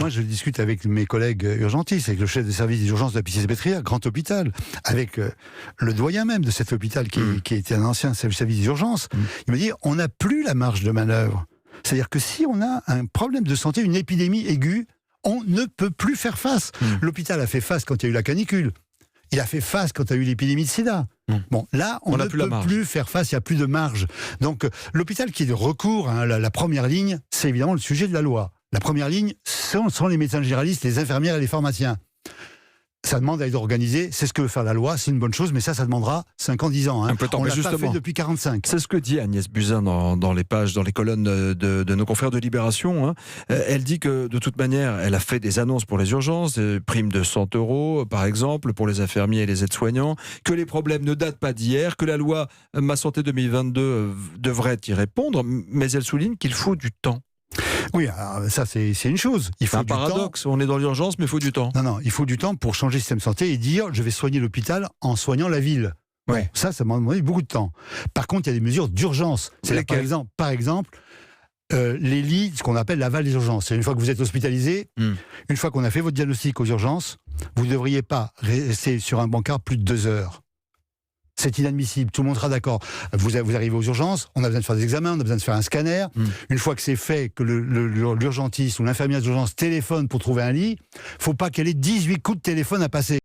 Moi, je discute avec mes collègues urgentistes, avec le chef des services d'urgence de la Pitié-Salpêtrière, grand hôpital, avec le doyen même de cet hôpital qui était un ancien service d'urgence. Il me dit, on n'a plus la marge de manœuvre. C'est-à-dire que si on a un problème de santé, une épidémie aiguë, on ne peut plus faire face. L'hôpital a fait face quand il y a eu la canicule. Il a fait face quand il y a eu l'épidémie de sida. Bon, là, on ne peut plus faire face, il n'y a plus de marge. Donc, l'hôpital qui est de recours, la première ligne, c'est évidemment le sujet de la loi. La première ligne, sont les médecins généralistes, les infirmières et les pharmaciens. Ça demande à être organisé, c'est ce que veut faire la loi, c'est une bonne chose, mais ça demandera 5 ans, 10 ans. Un peu de temps, on mais l'a pas fait depuis 45. C'est ce que dit Agnès Buzyn dans les pages, dans les colonnes de nos confrères de Libération. Elle dit que, de toute manière, elle a fait des annonces pour les urgences, primes de 100 € par exemple, pour les infirmiers et les aides-soignants, que les problèmes ne datent pas d'hier, que la loi Ma Santé 2022 devrait y répondre, mais elle souligne qu'il faut du temps. Oui, alors ça c'est une chose. Il faut un paradoxe, on est dans l'urgence, mais il faut du temps. Non, il faut du temps pour changer le système de santé et dire je vais soigner l'hôpital en soignant la ville. Ouais. Bon, ça m'a demandé beaucoup de temps. Par contre, il y a des mesures d'urgence. C'est par exemple les lits, ce qu'on appelle l'aval des urgences. C'est une fois que vous êtes hospitalisé, une fois qu'on a fait votre diagnostic aux urgences, vous ne devriez pas rester sur un bancard plus de 2 heures. C'est inadmissible, tout le monde sera d'accord. Vous arrivez aux urgences, on a besoin de faire des examens, on a besoin de faire un scanner. Une fois que c'est fait, que l'urgentiste ou l'infirmière d'urgence téléphone pour trouver un lit, il ne faut pas qu'elle ait 18 coups de téléphone à passer.